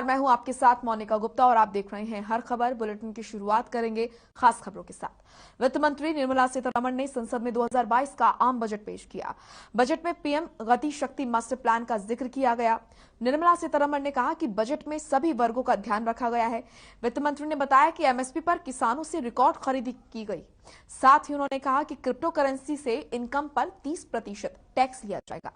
मैं हूं आपके साथ मोनिका गुप्ता और आप देख रहे हैं हर खबर। बुलेटिन की शुरुआत करेंगे खास खबरों के साथ। वित्त मंत्री निर्मला सीतारमण ने संसद में 2022 का आम बजट पेश किया। बजट में पीएम गति शक्ति मास्टर प्लान का जिक्र किया गया। निर्मला सीतारमण ने कहा कि बजट में सभी वर्गों का ध्यान रखा गया है। वित्त मंत्री ने बताया कि एमएसपी पर किसानों से रिकॉर्ड खरीदी की गई। साथ ही उन्होंने कहा कि क्रिप्टो करेंसी से इनकम पर 30% टैक्स लिया जाएगा।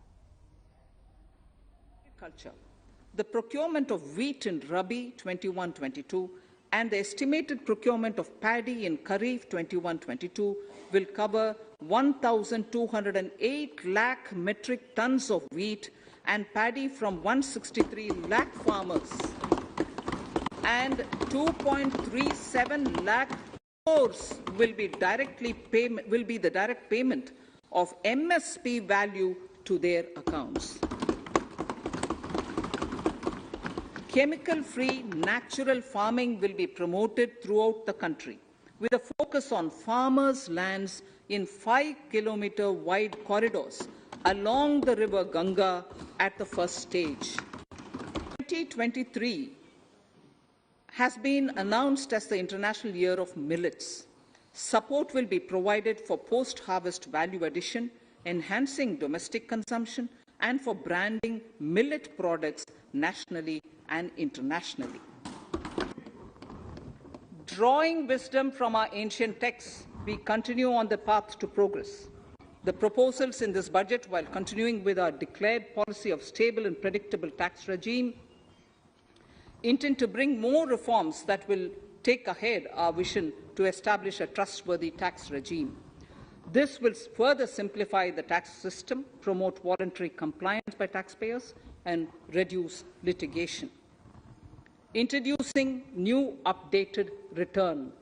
The procurement of wheat in Rabi 21-22 and the estimated procurement of paddy in Kharif 21-22 will cover 1,208 lakh metric tons of wheat and paddy from 163 lakh farmers and 2.37 lakh crores will be the direct payment of MSP value to their accounts. Chemical-free natural farming will be promoted throughout the country with a focus on farmers' lands in 5-kilometer wide corridors along the river Ganga at the first stage. 2023 has been announced as the International Year of Millets. Support will be provided for post-harvest value addition, enhancing domestic consumption, and for branding millet products nationally and internationally. Drawing wisdom from our ancient texts, we continue on the path to progress. The proposals in this budget, while continuing with our declared policy of stable and predictable tax regime, intend to bring more reforms that will take ahead our vision to establish a trustworthy tax regime. This will further simplify the tax system, promote voluntary compliance by taxpayers, and reduce litigation. Introducing new updated return.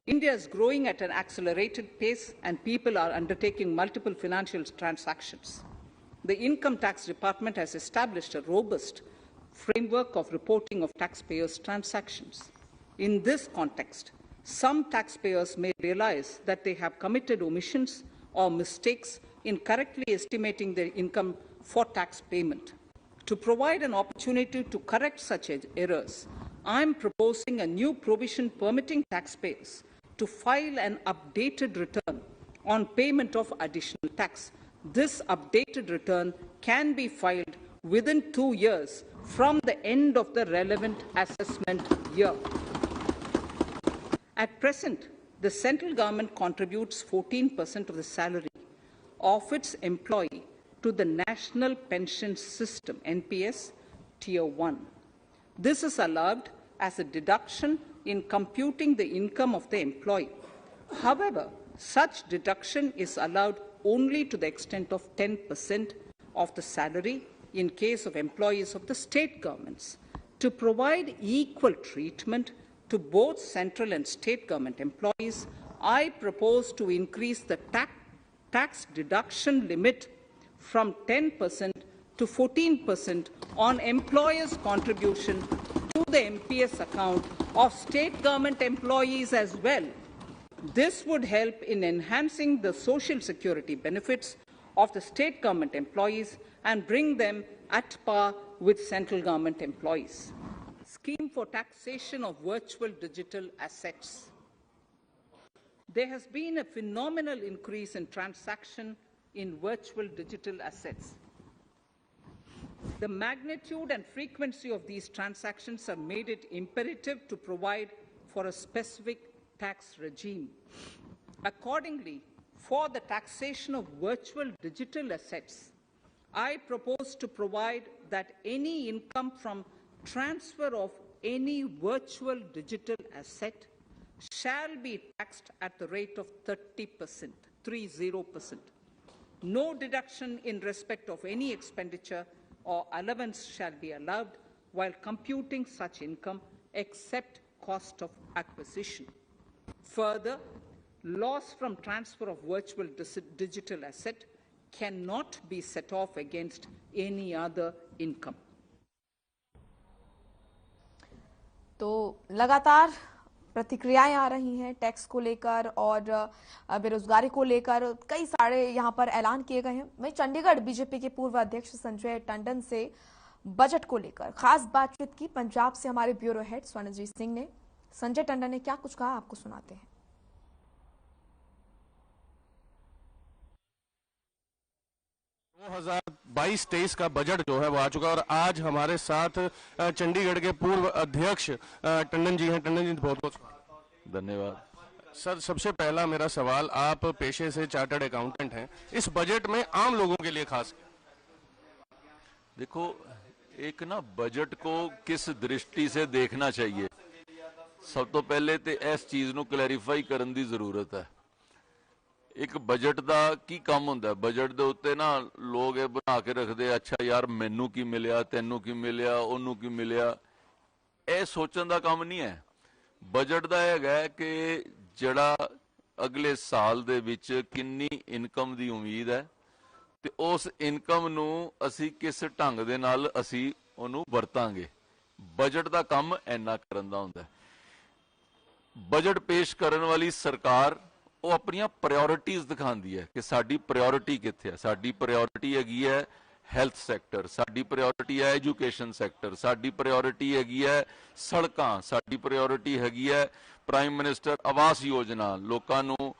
India is growing at an accelerated pace and people are undertaking multiple financial transactions. The Income Tax Department has established a robust framework of reporting of taxpayers' transactions. In this context, some taxpayers may realize that they have committed omissions or mistakes in correctly estimating their income for tax payment. To provide an opportunity to correct such errors, I am proposing a new provision permitting taxpayers to file an updated return on payment of additional tax. This updated return can be filed within 2 years from the end of the relevant assessment year. At present, the central government contributes 14% of the salary of its employee to the National Pension System, NPS, Tier 1. This is allowed as a deduction in computing the income of the employee. However, such deduction is allowed only to the extent of 10% of the salary in case of employees of the state governments. To provide equal treatment to both central and state government employees, I propose to increase the tax deduction limit from 10% to 14% on employers' contribution to the MPS account of state government employees as well. This would help in enhancing the social security benefits of the state government employees and bring them at par with central government employees. Scheme for taxation of virtual digital assets. There has been a phenomenal increase in transaction in virtual digital assets. The magnitude and frequency of these transactions have made it imperative to provide for a specific tax regime. Accordingly, for the taxation of virtual digital assets, I propose to provide that any income from transfer of any virtual digital asset shall be taxed at the rate of 30%, 30%. No deduction in respect of any expenditure or allowance shall be allowed while computing such income except cost of acquisition. Further, loss from transfer of virtual digital asset cannot be set off against any other income. तो लगातार प्रतिक्रियाएं आ रही हैं tax को लेकर और बेरोजगारी को लेकर। कई सारे यहां पर ऐलान किए गए हैं। मैं चंडीगढ़ बीजेपी के पूर्व अध्यक्ष संजय टंडन से बजट को लेकर खास बातचीत की पंजाब से हमारे ब्यूरो हेड स्वर्णजीत सिंह ने। संजय टंडन ने क्या कुछ कहा, आपको सुनाते हैं। 2022-23 का बजट जो है वो आ चुका है और आज हमारे साथ चंडीगढ़ के पूर्व अध्यक्ष टंडन जी हैं। टंडन जी, बहुत बहुत धन्यवाद। सर, सबसे पहला मेरा सवाल, आप पेशे से चार्टर्ड अकाउंटेंट हैं, इस बजट में आम लोगों के लिए खास देखो, एक ना बजट को किस दृष्टि से देखना चाहिए, सब तो पहले तो इस चीज ਨੂੰ ਕਲੈਰੀਫਾਈ ਕਰਨ ਦੀ ਜ਼ਰੂਰਤ ਹੈ। ਇੱਕ ਬਜਟ ਦਾ ਕੀ ਕੰਮ ਹੁੰਦਾ ਹੈ? ਬਜਟ ਦੇ ਉੱਤੇ ਨਾ ਲੋਕ ਇਹ ਬਣਾ ਕੇ ਰੱਖਦੇ ਆ, ਅੱਛਾ ਯਾਰ ਮੈਨੂੰ ਕੀ ਮਿਲਿਆ, ਤੈਨੂੰ ਕੀ ਮਿਲਿਆ, ਉਹਨੂੰ ਕੀ ਮਿਲਿਆ। ਇਹ ਸੋਚਣ ਦਾ ਕੰਮ ਨਹੀਂ ਹੈ। ਬਜਟ ਦਾ ਹੈਗਾ ਕਿ ਜਿਹੜਾ ਅਗਲੇ ਸਾਲ ਦੇ ਵਿੱਚ ਕਿੰਨੀ ਇਨਕਮ ਦੀ ਉਮੀਦ ਹੈ ਤੇ ਉਸ ਇਨਕਮ ਨੂੰ ਅਸੀਂ ਕਿਸ ਢੰਗ ਦੇ ਨਾਲ ਅਸੀਂ ਉਹਨੂੰ ਵਰਤਾਂਗੇ। ਬਜਟ ਦਾ ਕੰਮ ਇੰਨਾ ਕਰਨ ਦਾ ਹੁੰਦਾ ਹੈ। ਬਜਟ ਪੇਸ਼ ਕਰਨ ਵਾਲੀ ਸਰਕਾਰ ਉਹ ਆਪਣੀਆਂ ਪ੍ਰਾਇੋਰਟੀਜ਼ ਦਿਖਾਉਂਦੀ ਹੈ ਕਿ ਸਾਡੀ ਪ੍ਰਾਇੋਰਟੀ ਕਿੱਥੇ ਹੈ। ਸਾਡੀ ਪ੍ਰਾਇੋਰਟੀ ਹੈਗੀ ਹੈ ਹੈਲਥ ਸੈਕਟਰ, ਸਾਡੀ ਪ੍ਰਾਇੋਰਟੀ ਹੈ ਐਜੂਕੇਸ਼ਨ ਸੈਕਟਰ, ਸਾਡੀ ਪ੍ਰਾਇੋਰਟੀ ਹੈਗੀ ਹੈ ਸੜਕਾਂ, ਸਾਡੀ ਪ੍ਰਾਇੋਰਟੀ ਹੈਗੀ ਹੈ ਪ੍ਰਾਈਮ ਮਿਨਿਸਟਰ ਆਵਾਸ ਯੋਜਨਾ, ਲੋਕਾਂ ਨੂੰ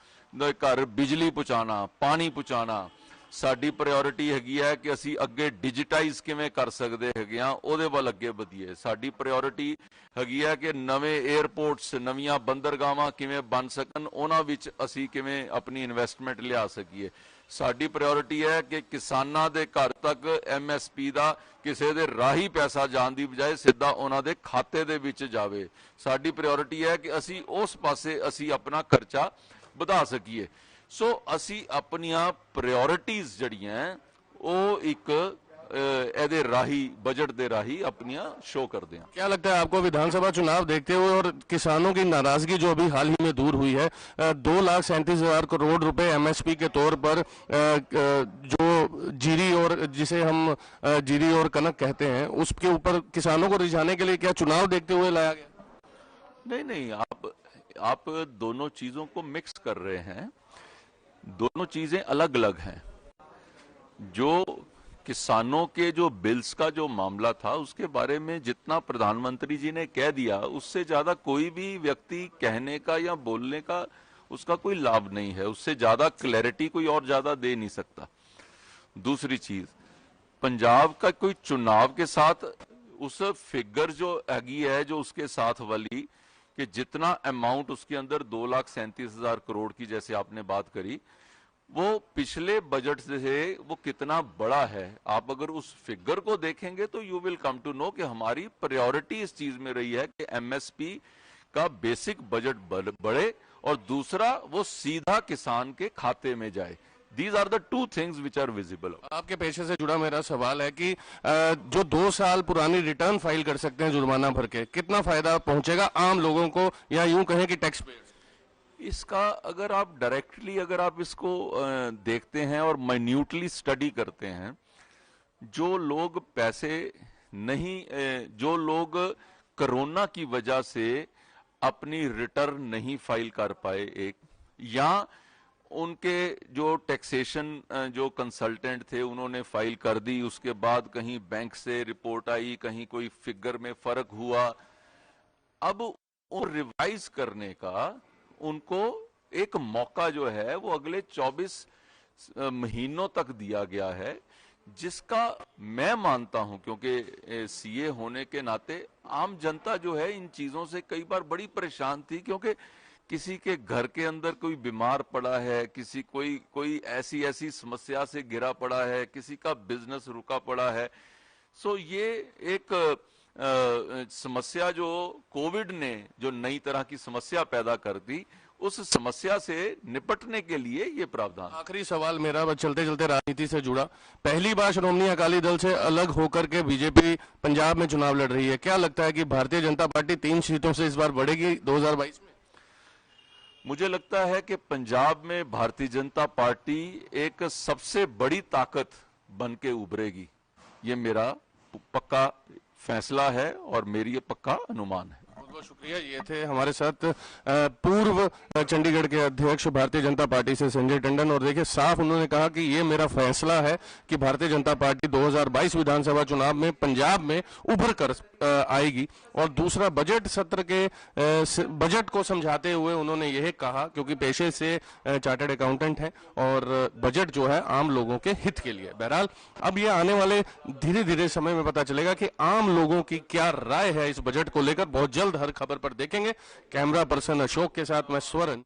ਘਰ ਬਿਜਲੀ ਪਹੁੰਚਾਉਣਾ, ਪਾਣੀ ਪਹੁੰਚਾਉਣਾ। ਸਾਡੀ ਪ੍ਰਾਇੋਰਟੀ ਹੈਗੀ ਹੈ ਕਿ ਅਸੀਂ ਅੱਗੇ ਡਿਜੀਟਾਈਜ਼ ਕਿਵੇਂ ਕਰ ਸਕਦੇ ਹੈਗੇ ਆ, ਉਹਦੇ ਵੱਲ ਅੱਗੇ ਵਧੀਏ। ਸਾਡੀ ਪ੍ਰਾਇੋਰਟੀ ਹੈਗੀ ਹੈ ਕਿ ਨਵੇਂ 에ਅਰਪੋਰਟਸ, ਨਵੀਆਂ ਬੰਦਰਗਾਹਾਂ ਕਿਵੇਂ ਬਣ ਸਕਣ, ਉਹਨਾਂ ਵਿੱਚ ਅਸੀਂ ਕਿਵੇਂ ਆਪਣੀ ਇਨਵੈਸਟਮੈਂਟ ਲਿਆ ਸਕੀਏ। ਸਾਡੀ ਪ੍ਰਾਇੋਰਟੀ ਹੈ ਕਿ ਕਿਸਾਨਾਂ ਦੇ ਘਰ ਤੱਕ MSP ਦਾ ਕਿਸੇ ਦੇ ਰਾਹੀਂ ਪੈਸਾ ਜਾਣ ਦੀ ਬਜਾਏ ਸਿੱਧਾ ਉਹਨਾਂ ਦੇ ਖਾਤੇ ਦੇ ਵਿੱਚ ਜਾਵੇ। ਸਾਡੀ ਪ੍ਰਾਇੋਰਟੀ ਹੈ ਕਿ ਅਸੀਂ ਉਸ ਪਾਸੇ ਅਸੀਂ ਆਪਣਾ ਖਰਚਾ ਵਧਾ ਸਕੀਏ। ਸੋ ਅਸੀਂ ਆਪਣੀਆਂ ਪ੍ਰਾਇੋਰਟੀਜ਼ ਜਿਹੜੀਆਂ ਉਹ ਇੱਕ ਇਹਦੇ ਰਾਹੀਂ बजट दे राही अपनियां शो करते हैं। क्या लगता है आपको विधानसभा चुनाव देखते हुए और किसानों की नाराजगी जो अभी हाल ही में दूर हुई है, 2,37,000 करोड़ रुपए MSP के तौर पर जो जीरी और जिसे हम जीरी और कनक कहते हैं उसके ऊपर किसानों को रिझाने के लिए क्या चुनाव देखते हुए लाया गया? नहीं, आप दोनों चीजों को मिक्स कर रहे हैं। दोनों चीजें अलग अलग हैं। जो किसानों के जो बिल्स का जो मामला था उसके बारे में जितना प्रधानमंत्री जी ने कह दिया उससे ज्यादा कोई भी व्यक्ति कहने का या बोलने का उसका कोई लाभ नहीं है। उससे ज्यादा क्लैरिटी कोई और ज्यादा दे नहीं सकता। दूसरी चीज, पंजाब का कोई चुनाव के साथ उस फिगर जो हैगी है जो उसके साथ वाली कि जितना अमाउंट उसके अंदर 2,37,000 करोड़ की जैसे आपने बात करी, वो पिछले बजट से वो कितना बड़ा है। आप अगर उस फिगर को देखेंगे तो you will come to know कि हमारी प्रायोरिटी इस चीज में रही है कि MSP का बेसिक बजट बढ़े और दूसरा वो सीधा किसान के खाते में जाए। These are the two things which are visible. आपके पेशे से जुड़ा मेरा सवाल है कि जो 2 साल पुरानी रिटर्न फाइल कर सकते हैं जुर्माना भर के, कितना फायदा पहुंचेगा आम लोगों को या यूं कहें कि टैक्स पेयर्स? इसका अगर आप डायरेक्टली अगर आप इसको देखते हैं और माइन्यूटली स्टडी करते हैं, जो लोग पैसे नहीं, जो लोग कोरोना की वजह से अपनी रिटर्न नहीं फाइल कर पाए, एक या उनके जो टैक्सेशन जो कंसल्टेंट थे उन्होंने फाइल कर दी, उसके बाद कहीं बैंक से रिपोर्ट आई, कहीं कोई फिगर में फर्क हुआ, अब वो रिवाइज करने का उनको एक मौका जो है वो अगले 24 महीनों तक दिया गया है, जिसका मैं मानता हूं क्योंकि CA होने के नाते आम जनता जो है इन चीजों से कई बार बड़ी परेशान थी, क्योंकि किसी के घर के अंदर कोई बीमार पड़ा है, किसी कोई ऐसी समस्या से घिरा पड़ा है, किसी का बिजनेस रुका पड़ा है। सो ये एक समस्या जो कोविड ने जो नई तरह की समस्या पैदा कर दी, उस समस्या से निपटने के लिए ये प्रावधान। आखिरी सवाल मेरा चलते चलते राजनीति से जुड़ा, पहली बार श्रोमणी अकाली दल से अलग होकर के बीजेपी पंजाब में चुनाव लड़ रही है, क्या लगता है कि भारतीय जनता पार्टी 3 सीटों से इस बार बढ़ेगी 2022 में? मुझे लगता है कि पंजाब में भारतीय जनता पार्टी एक सबसे बड़ी ताकत बन के उभरेगी। ये मेरा पक्का फैसला है और मेरी ये पक्का अनुमान है। बहुत शुक्रिया। ये थे हमारे साथ पूर्व चंडीगढ़ के अध्यक्ष भारतीय जनता पार्टी से संजय टंडन। और देखिए, साफ उन्होंने कहा कि ये मेरा फैसला है कि भारतीय जनता पार्टी 2022 विधानसभा चुनाव में पंजाब में उभर कर आएगी। और दूसरा, बजट सत्र के बजट को समझाते हुए उन्होंने यह कहा, क्योंकि पेशे से चार्टर्ड अकाउंटेंट हैं, और बजट जो है आम लोगों के हित के लिए। बहरहाल अब ये आने वाले धीरे धीरे समय में पता चलेगा कि आम लोगों की क्या राय है इस बजट को लेकर। बहुत जल्द हर खबर पर देखेंगे। कैमरा पर्सन अशोक के साथ मैं स्वर्ण।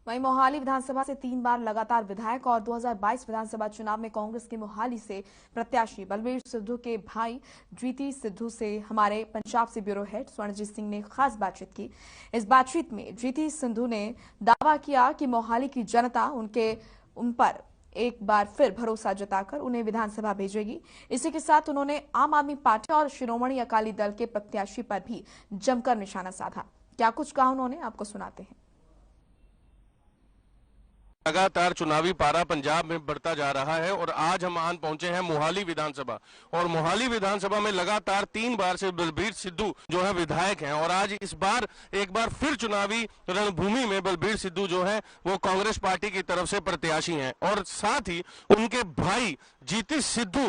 वहीं मोहाली विधानसभा से 3 बार लगातार विधायक और 2022 विधानसभा चुनाव में कांग्रेस के मोहाली से प्रत्याशी बलबीर सिद्धू के भाई जीती सिद्धू से हमारे पंजाब से ब्यूरो हेड स्वर्णजीत सिंह ने खास बातचीत की। इस बातचीत में जीती सिद्धू ने दावा किया कि मोहाली की जनता उन पर एक बार फिर भरोसा जताकर उन्हें विधानसभा भेजेगी। इसी के साथ उन्होंने आम आदमी पार्टी और शिरोमणि अकाली दल के प्रत्याशी पर भी जमकर निशाना साधा। क्या कुछ कहा उन्होंने, आपको सुनाते हैं। लगातार चुनावी पारा पंजाब में बढ़ता जा रहा है और आज हम आन पहुंचे हैं मोहाली विधानसभा। और मोहाली विधानसभा में लगातार 3 बार से बलबीर सिद्धू जो है विधायक हैं, और आज इस बार एक बार फिर चुनावी रणभूमि में बलबीर सिद्धू जो है वो कांग्रेस पार्टी की तरफ से प्रत्याशी हैं। और साथ ही उनके भाई जीती सिद्धू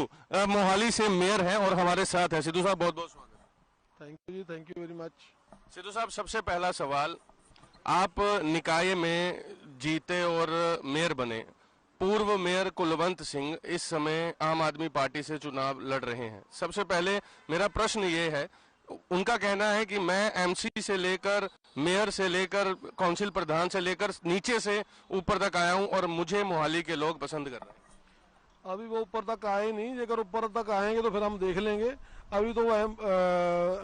मोहाली से मेयर हैं और हमारे साथ है। सिद्धू साहब, बहुत बहुत स्वागत। थैंक यू जी, thank you very much. Sidhu साहब, सबसे पहला सवाल, आप निकाय में जीते और मेयर बने। पूर्व मेयर कुलवंत सिंह इस समय आम आदमी पार्टी से चुनाव लड़ रहे हैं। सबसे पहले मेरा प्रश्न ये है, उनका कहना है कि मैं एमसी से लेकर मेयर से लेकर काउंसिल प्रधान से लेकर नीचे से ऊपर तक आया हूं और मुझे मोहाली के लोग पसंद कर रहे हैं। अभी वो ऊपर तक आए नहीं, अगर ऊपर तक आएंगे तो फिर हम देख लेंगे। अभी तो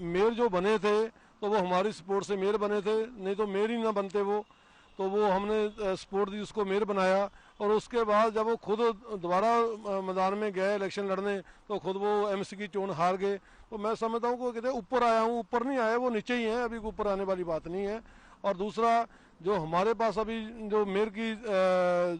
मेयर जो बने थे तो वो हमारी सपोर्ट से मेयर बने थे, नहीं तो मेयर ही ना बनते वो। तो वो हमने सपोर्ट दी, उसको मेयर बनाया। और उसके बाद जब वो खुद दोबारा मैदान में गए इलेक्शन लड़ने तो खुद वो एमसी की चोन हार गए। तो मैं समझता हूँ कि कहते ऊपर आया हूँ, ऊपर नहीं आया, वो नीचे ही है, अभी ऊपर आने वाली बात नहीं है। और दूसरा, जो हमारे पास अभी जो मेयर की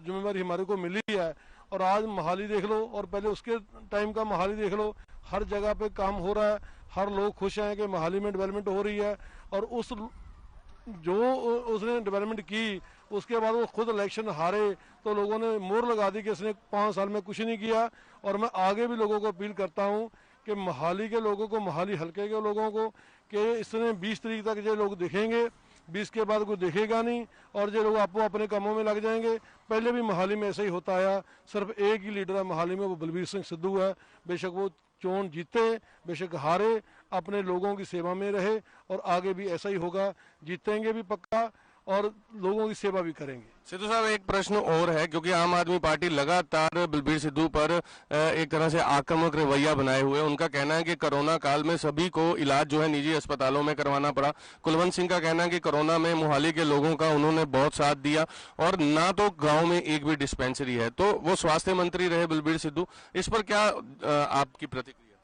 जिम्मेवारी हमारे को मिली है, और आज मोहाली देख लो और पहले उसके टाइम का मोहाली देख लो, हर जगह पे काम हो रहा है, हर लोग खुश हैं कि मोहाली में डेवलपमेंट हो रही है। और जो उसने डेवलपमेंट की उसके बाद वो खुद इलेक्शन हारे तो लोगों ने मोहर लगा दी कि इसने 5 साल में कुछ नहीं किया। और मैं आगे भी लोगों को अपील करता हूँ कि मोहाली के लोगों को, मोहाली हल्के के लोगों को, कि इसने 20 तारीख तक जो लोग दिखेंगे, 20 के बाद कोई दिखेगा नहीं और जो लोग आपको अपने कामों में लग जाएंगे। पहले भी मोहाली में ऐसा ही होता आया, सिर्फ एक ही लीडर है मोहाली में, वो बलबीर सिंह सिद्धू है। बेशक वो चोन जीते, बेशक हारे, अपने लोगों की सेवा में रहे और आगे भी ऐसा ही होगा, जीतेंगे भी पक्का और लोगों की सेवा भी करेंगे। सिद्धू साहब, एक प्रश्न और है, क्योंकि आम आदमी पार्टी लगातार बलबीर सिद्धू पर एक तरह से आक्रामक रवैया बनाए हुए। उनका कहना है कि कोरोना काल में सभी को इलाज जो है निजी अस्पतालों में करवाना पड़ा। कुलवंत सिंह का कहना है कि कोरोना में मोहाली के लोगों का उन्होंने बहुत साथ दिया और ना तो गांव में एक भी डिस्पेंसरी है। तो वो स्वास्थ्य मंत्री रहे बलबीर सिद्धू, इस पर क्या आपकी प्रतिक्रिया?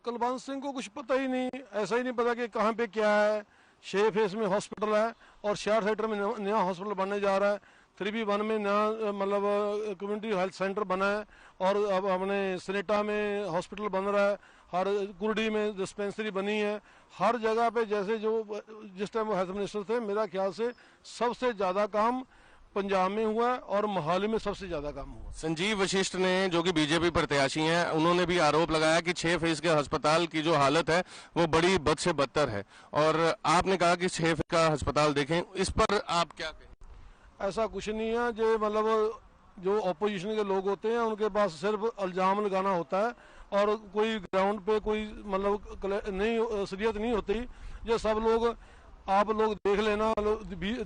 कुलवंत सिंह को कुछ पता ही नहीं, ऐसा ही नहीं पता कि कहाँ पे क्या है। 6 फेस में हॉस्पिटल है और 66 सेक्टर में नया हॉस्पिटल बनने जा रहा है। 3B1 में नया मतलब कम्युनिटी हेल्थ सेंटर बना है और अब अपने सनेटा में हॉस्पिटल बन रहा है। हर कुर्डी में डिस्पेंसरी बनी है। हर जगह पे जैसे जो जिस टाइम वो हेल्थ मिनिस्टर थे, मेरा ख्याल से सबसे ज़्यादा काम पंजाब में हुआ और मोहाली में सबसे ज्यादा काम हुआ। संजीव वशिष्ठ ने, जो कि बीजेपी प्रत्याशी हैं, उन्होंने भी आरोप लगाया कि 6 फेज के अस्पताल की जो हालत है वो बड़ी बद से बदतर है और आपने कहा कि 6 फेज का अस्पताल देखें। इस पर आप क्या कहें? ऐसा कुछ नहीं है, जो मतलब जो ऑपोजिशन के लोग होते हैं उनके पास सिर्फ इल्जाम लगाना होता है और कोई ग्राउंड पे कोई मतलब नहीं असलियत नहीं होती। जो सब लोग आप लोग देख लेना,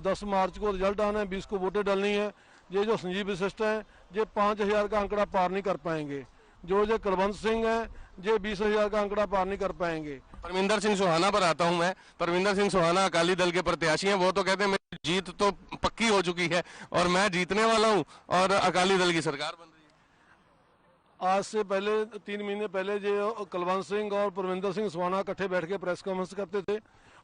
10 मार्च को रिजल्ट आना है, 20 को वोटें डालनी है। ये जो संजीव वशिष्ठ हैं ये 5000 का आंकड़ा पार नहीं कर पाएंगे। जो कुलवंत सिंह है ये 20,000 का आंकड़ा पार नहीं कर पाएंगे। परमिंदर सिंह सुहाना पर आता हूं मैं। परमिंदर सिंह सुहाना अकाली दल के प्रत्याशी हैं। वो तो कहते हैं मेरी जीत तो पक्की हो चुकी है और मैं जीतने वाला हूं और अकाली दल की सरकार बन रही है। आज से पहले 3 महीने पहले जो कुलवंत सिंह और परमिंदर सिंह सुहाना इकट्ठे बैठ के प्रेस कॉन्फ्रेंस करते थे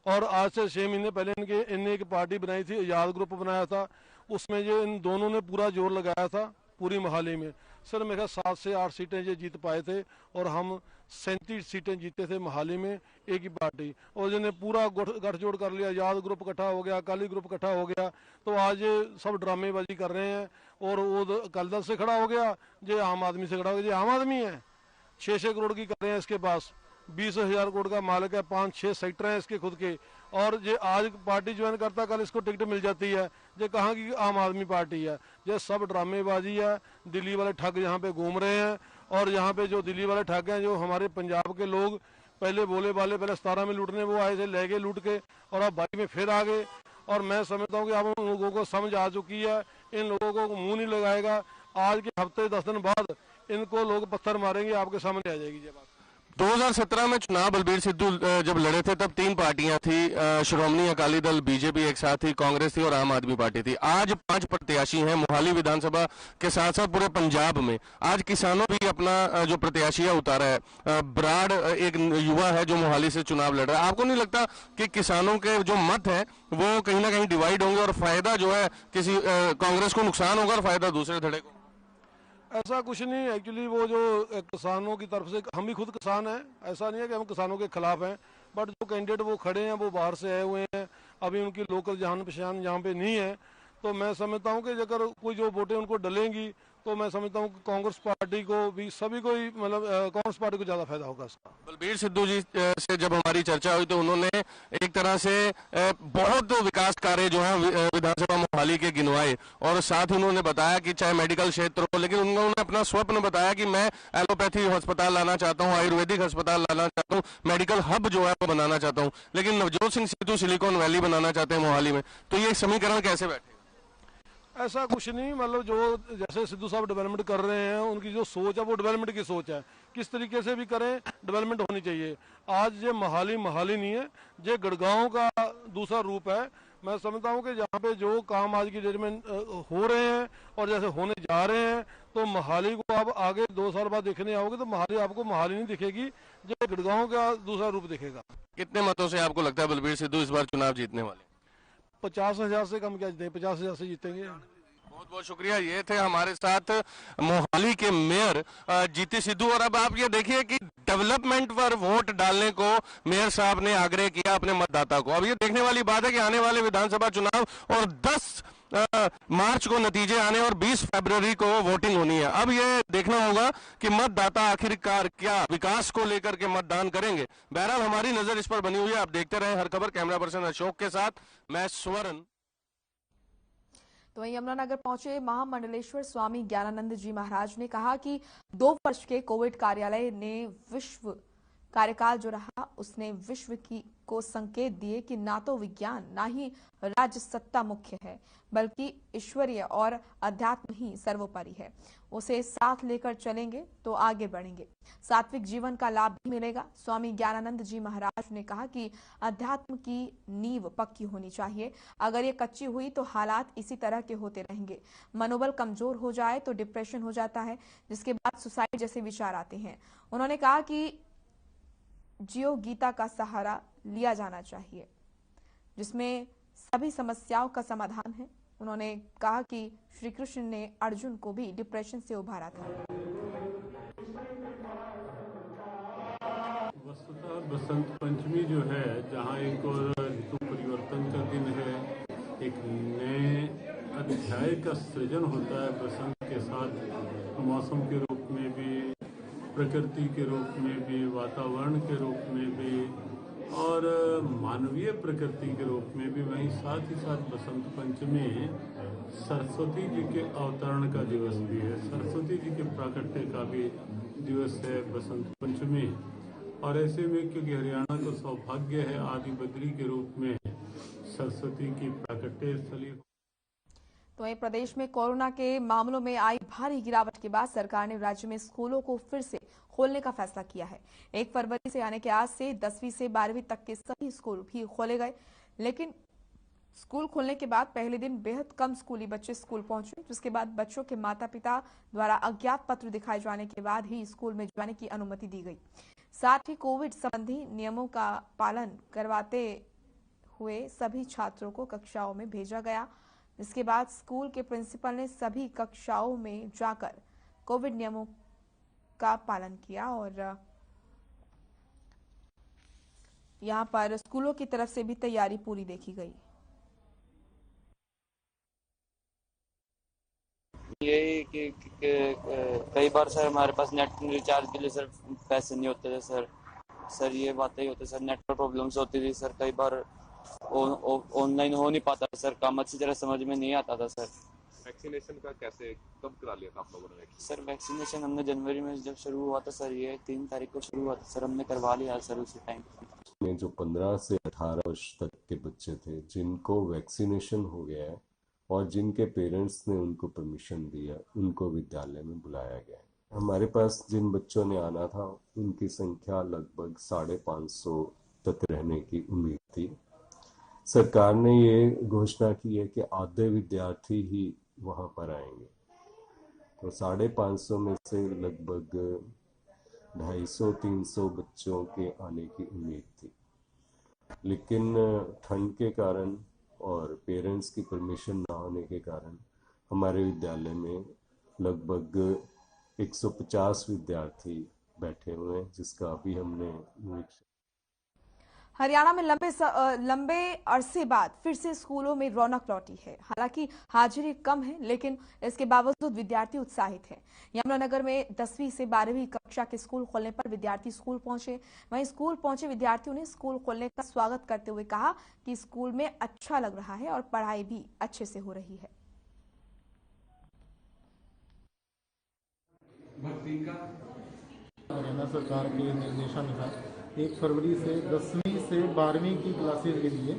और आज से 6 महीने पहले इनने एक पार्टी बनाई थी, आजाद ग्रुप बनाया था। उसमें ये इन दोनों ने पूरा जोर लगाया था पूरी मोहाली में। सिर्फ मेरे ख्याल 7 से 8 सीटें ये जीत पाए थे और हम 37 सीटें जीते थे मोहाली में एक ही पार्टी। और जिन्हें पूरा गठजोड़ कर लिया, आजाद ग्रुप इकट्ठा हो गया, अकाली ग्रुप इकट्ठा हो गया, तो आज ये सब ड्रामेबाजी कर रहे हैं। और वो अकाली दल से खड़ा हो गया, ये आम आदमी से खड़ा हो गया। ये आम आदमी है, 6-6 करोड़ की कर रहे हैं इसके पास, 20,000 करोड़ का मालिक है, 5-6 सेक्टर हैं इसके खुद के। और ये आज पार्टी ज्वाइन करता, कल इसको टिकट मिल जाती है। ये कहाँ की आम आदमी पार्टी है? ये सब ड्रामेबाजी है। दिल्ली वाले ठग यहाँ पे घूम रहे हैं। और यहाँ पे जो दिल्ली वाले ठग हैं, जो हमारे पंजाब के लोग पहले बोले वाले, पहले 17 में लूटने वो आए थे, ले गए लूट के, और अब 22 में फिर आ गए। और मैं समझता हूँ कि अब उन लोगों को समझ आ चुकी है, इन लोगों को मुंह नहीं लगाएगा। आज के हफ्ते 10 दिन बाद इनको लोग पत्थर मारेंगे, आपके सामने आ जाएगी ये बात। 2017 में चुनाव बलबीर सिद्धू जब लड़े थे तब 3 पार्टियां थी, श्रोमणी अकाली दल, बीजेपी एक साथ थी, कांग्रेस थी और आम आदमी पार्टी थी। आज 5 प्रत्याशी हैं मोहाली विधानसभा के साथ साथ पूरे पंजाब में। आज किसानों भी अपना जो प्रत्याशी है उतारा है। ब्राड एक युवा है जो मोहाली से चुनाव लड़ रहा है। आपको नहीं लगता कि किसानों के जो मत है वो कहीं ना कहीं डिवाइड होंगे और फायदा जो है किसी कांग्रेस को नुकसान होगा और फायदा दूसरे धड़े को? ऐसा कुछ नहीं। एक्चुअली वो जो किसानों की तरफ से, हम भी खुद किसान हैं, ऐसा नहीं है कि हम किसानों के खिलाफ हैं, बट जो कैंडिडेट वो खड़े हैं वो बाहर से आए हुए हैं, अभी उनकी लोकल जान पहचान यहाँ पे नहीं है। तो मैं समझता हूँ कि अगर कोई जो वोटें उनको डलेंगी तो मैं समझता हूँ कि कांग्रेस पार्टी को भी, सभी को ही, मतलब कांग्रेस पार्टी को ज्यादा फायदा होगा इसका। बलबीर सिद्धू जी से जब हमारी चर्चा हुई तो उन्होंने एक तरह से बहुत विकास कार्य जो है विधानसभा मोहाली के गिनवाए और साथ ही उन्होंने बताया कि चाहे मेडिकल क्षेत्र हो, लेकिन उन्होंने अपना स्वप्न बताया कि मैं एलोपैथी अस्पताल लाना चाहता हूं, आयुर्वेदिक अस्पताल लाना चाहता हूं, मेडिकल हब जो है वो बनाना चाहता हूं। लेकिन नवजोत सिंह सिद्धू सिलिकॉन वैली बनाना चाहते हैं मोहाली में। तो ये समीकरण कैसे बैठे? ऐसा कुछ नहीं, मतलब जो जैसे सिद्धू साहब डेवलपमेंट कर रहे हैं, उनकी जो सोच है वो डेवलपमेंट की सोच है। किस तरीके से भी करें, डेवलपमेंट होनी चाहिए। आज ये मोहाली नहीं है, ये गढ़गांव का दूसरा रूप है। मैं समझता हूँ कि जहाँ पे जो काम आज की डेट में हो रहे हैं और जैसे होने जा रहे हैं, तो मोहाली को आप आगे 2 साल बाद देखने आओगे तो मोहाली आपको मोहाली नहीं दिखेगी, ये गढ़गांव का दूसरा रूप दिखेगा। कितने मतों से आपको लगता है बलबीर सिद्धू इस बार चुनाव जीतने वाले? 50,000 से कम क्या जीतेंगे, 50,000 से जीतेंगे। बहुत बहुत शुक्रिया। ये थे हमारे साथ मोहाली के मेयर जीती सिद्धू। और अब आप ये देखिए कि डेवलपमेंट पर वोट डालने को मेयर साहब ने आग्रह किया अपने मतदाता को। अब ये देखने वाली बात है कि आने वाले विधानसभा चुनाव और 10 मार्च को नतीजे आने और 20 फरवरी को वोटिंग होनी है। अब ये देखना होगा कि मतदाता आखिरकार क्या विकास को लेकर के मतदान करेंगे। बहरहाल हमारी नजर इस पर बनी हुई है। आप देखते रहे हर खबर। कैमरा पर्सन अशोक के साथ मैं स्वर्ण। तो वहीं यमुनानगर पहुंचे महामंडलेश्वर स्वामी ज्ञानानंद जी महाराज ने कहा कि 2 वर्ष के कोविड कार्यालय ने विश्व कार्यकाल जो रहा उसने विश्व को संकेत दिए कि ना तो विज्ञान ना ही राज्य सत्ता मुख्य है, बल्कि ईश्वरीय और अध्यात्म ही सर्वोपरि है। उसे साथ लेकर चलेंगे तो आगे बढ़ेंगे, सात्विक जीवन का लाभ भी मिलेगा। स्वामी ज्ञानानंद जी महाराज ने कहा कि अध्यात्म की नींव पक्की होनी चाहिए। अगर ये कच्ची हुई तो हालात इसी तरह के होते रहेंगे। मनोबल कमजोर हो जाए तो डिप्रेशन हो जाता है, जिसके बाद सुसाइड जैसे विचार आते हैं। उन्होंने कहा कि जियो गीता का सहारा लिया जाना चाहिए, जिसमें सभी समस्याओं का समाधान है। उन्होंने कहा कि श्री कृष्ण ने अर्जुन को भी डिप्रेशन से उभारा था। वस्तुतः बसंत पंचमी जो है, जहाँ एक ऋतु परिवर्तन का दिन है, एक नए अध्याय का सृजन होता है बसंत के साथ, मौसम के रूप में भी, प्रकृति के रूप में भी, वातावरण के रूप में भी और मानवीय प्रकृति के रूप में भी। वहीं साथ ही साथ बसंत पंचमी सरस्वती जी के अवतरण का दिवस भी है, सरस्वती जी के प्राकट्य का भी दिवस है बसंत पंचमी। और ऐसे में क्योंकि हरियाणा को सौभाग्य है आदि बद्री के रूप में सरस्वती की प्राकट्य स्थली। तो वहीं प्रदेश में कोरोना के मामलों में आई भारी गिरावट के बाद सरकार ने राज्य में स्कूलों को फिर से खोलने का फैसला किया है। 1 फरवरी से यानी कि आज से 10वीं से 12वीं तक के सभी स्कूल भी खोले गए। लेकिन स्कूल खोलने के बाद पहले दिन बेहद कम स्कूली बच्चे स्कूल पहुंचे, जिसके बाद बच्चों के माता पिता द्वारा अज्ञात पत्र दिखाए जाने के बाद ही स्कूल में जाने की अनुमति दी गई। साथ ही कोविड संबंधी नियमों का पालन करवाते हुए सभी छात्रों को कक्षाओं में भेजा गया। इसके बाद स्कूल के प्रिंसिपल ने सभी कक्षाओं में जाकर कोविड नियमों का पालन किया और यहां पर स्कूलों की तरफ से भी तैयारी पूरी देखी गई। यही कि कई बार सर हमारे पास नेट रिचार्ज के लिए सर पैसे नहीं होते थे सर ये बातें ही होती सर, नेटवर्क प्रॉब्लम्स होती थी सर, कई बार ऑनलाइन हो नहीं पाता सर, काम अच्छी तरह समझ में नहीं आता था सर। वैक्सीनेशन का कैसे कब करा लिया था आप लोगों ने? सर वैक्सीनेशन हमने जनवरी में जब शुरू हुआ था सर, ये 3 तारीख को शुरू हुआ था सर, हमने करवा लिया सर उसी टाइम में। जो 15 से 18 वर्ष तक के बच्चे थे जिनको वैक्सीनेशन हो गया है और जिनके पेरेंट्स ने उनको परमिशन दिया, उनको विद्यालय में बुलाया गया है। हमारे पास जिन बच्चों ने आना था उनकी संख्या लगभग 550 तक रहने की उम्मीद थी। सरकार ने ये घोषणा की है कि आधे विद्यार्थी ही वहां पर आएंगे, तो 550 में से लगभग 250-300 बच्चों के आने की उम्मीद थी, लेकिन ठंड के कारण और पेरेंट्स की परमिशन ना होने के कारण हमारे विद्यालय में लगभग 150 विद्यार्थी बैठे हुए हैं, जिसका अभी हमने निरीक्षण। हरियाणा में लंबे अरसे बाद फिर से स्कूलों में रौनक लौटी है। हालांकि हाजिरी कम है, लेकिन इसके बावजूद विद्यार्थी उत्साहित हैं। यमुनानगर में 10वीं से 12वीं कक्षा के स्कूल खोलने पर विद्यार्थी स्कूल पहुंचे। वहीं स्कूल पहुंचे विद्यार्थियों ने स्कूल खोलने का स्वागत करते हुए कहा कि स्कूल में अच्छा लग रहा है और पढ़ाई भी अच्छे से हो रही है। हरियाणा सरकार के निर्देशानुसार 1 फरवरी से 10वीं से 12वीं की क्लासेज के लिए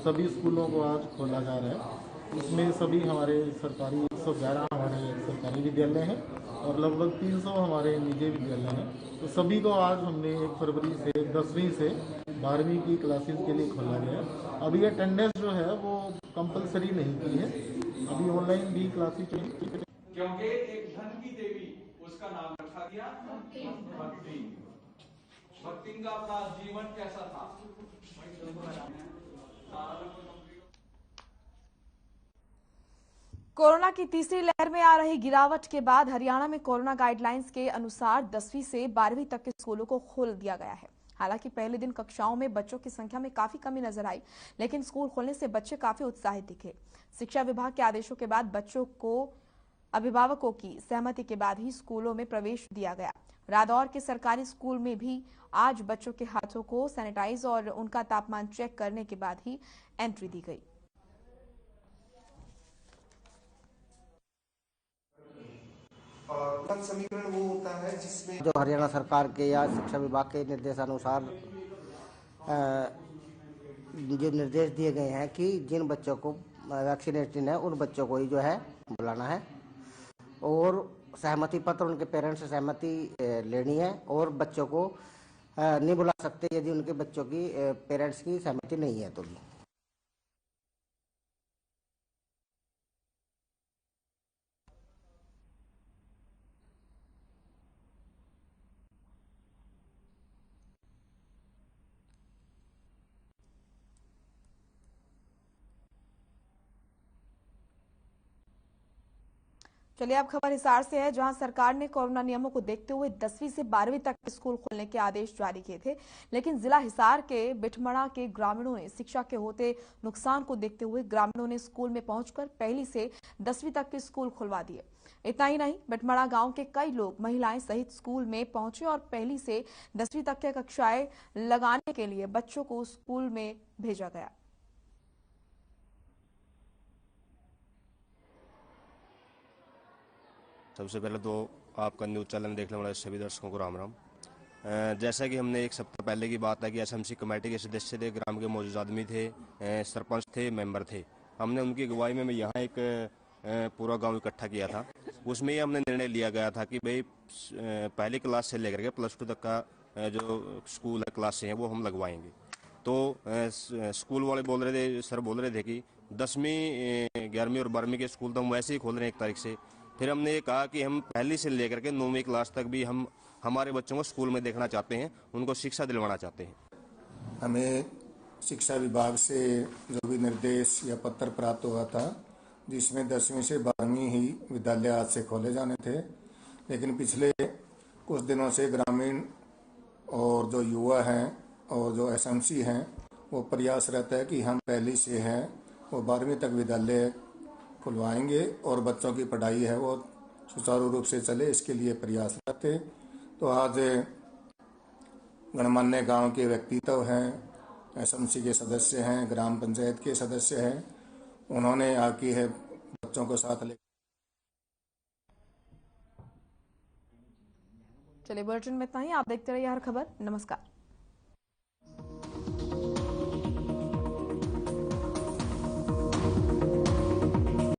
सभी स्कूलों को आज खोला जा रहा है। इसमें सभी हमारे सरकारी 111 हमारे सरकारी विद्यालय हैं और लगभग 300 हमारे निजी विद्यालय हैं। तो सभी को आज हमने 1 फरवरी से 10वीं से 12वीं की क्लासेज के लिए खोला गया है। अभी अटेंडेंस जो है वो कंपलसरी नहीं की है, अभी ऑनलाइन भी क्लासेज चलेंगी। क्योंकि एक धन की देवी उसका नाम रखा गया भक्ति। भक्ति का अपना जीवन कैसा था? कोरोना की तीसरी लहर में आ रही गिरावट के बाद हरियाणा में कोरोना गाइडलाइंस के अनुसार 10वीं से 12वीं तक के स्कूलों को खोल दिया गया है। हालांकि पहले दिन कक्षाओं में बच्चों की संख्या में काफी कमी नजर आई, लेकिन स्कूल खोलने से बच्चे काफी उत्साहित दिखे। शिक्षा विभाग के आदेशों के बाद बच्चों को अभिभावकों की सहमति के बाद ही स्कूलों में प्रवेश दिया गया। रादौर के सरकारी स्कूल में भी आज बच्चों के हाथों को सैनिटाइज और उनका तापमान चेक करने के बाद ही एंट्री दी गई। समीकरण वो होता है जिसमें जो हरियाणा सरकार के या शिक्षा विभाग के निर्देशानुसार जो निर्देश दिए गए हैं कि जिन बच्चों को वैक्सीनेशन है उन बच्चों को ही जो है बुलाना है और सहमति पत्र उनके पेरेंट्स से सहमति लेनी है और बच्चों को नहीं बुला सकते यदि उनके बच्चों की पेरेंट्स की सहमति नहीं है तो भी। चलिए अब खबर हिसार से है, जहां सरकार ने कोरोना नियमों को देखते हुए 10वीं से 12वीं तक के स्कूल खोलने के आदेश जारी किए थे, लेकिन जिला हिसार के बिठमड़ा के ग्रामीणों ने शिक्षा के होते नुकसान को देखते हुए ग्रामीणों ने स्कूल में पहुंचकर पहली से 10वीं तक के स्कूल खुलवा दिए। इतना ही नहीं, बिठमड़ा गांव के कई लोग महिलाएं सहित स्कूल में पहुंचे और पहली से 10वीं तक के कक्षाएं लगाने के लिए बच्चों को स्कूल में भेजा गया। सबसे पहले तो आपका न्यूज़ चैनल देखने वाले सभी दर्शकों को राम राम। जैसा कि हमने एक सप्ताह पहले की बात है कि एसएमसी कमेटी के सदस्य थे, ग्राम के मौजूद आदमी थे, सरपंच थे, मेंबर थे। हमने उनकी अगुवाई में यहाँ एक पूरा गांव इकट्ठा किया था। उसमें ही हमने निर्णय लिया गया था कि भाई पहली क्लास से लेकर के +2 तक का जो स्कूल है क्लासें हैं वो हम लगवाएंगे। तो स्कूल वाले बोल रहे थे, सर बोल रहे थे कि 10वीं 11वीं और 12वीं के स्कूल तो हम वैसे ही खोल रहे हैं 1 तारीख से। फिर हमने ये कहा कि हम पहली से लेकर के 9वीं क्लास तक भी हम हमारे बच्चों को स्कूल में देखना चाहते हैं, उनको शिक्षा दिलवाना चाहते हैं। हमें शिक्षा विभाग से जो भी निर्देश या पत्र प्राप्त हुआ था, जिसमें 10वीं से 12वीं ही विद्यालय आज से खोले जाने थे, लेकिन पिछले कुछ दिनों से ग्रामीण और जो युवा हैं और जो एसएमसी हैं वो प्रयास रहता है कि हम पहली से हैं वो 12वीं तक विद्यालय खुलवाएंगे और बच्चों की पढ़ाई है वो सुचारू रूप से चले, इसके लिए प्रयास रहते। तो आज गणमान्य गांव के व्यक्तित्व हैं, एसएमसी के सदस्य हैं, ग्राम पंचायत के सदस्य हैं, उन्होंने आके है बच्चों को साथ ले। चलिए बुलेटिन में इतना ही। आप देखते रहिए हर खबर। नमस्कार।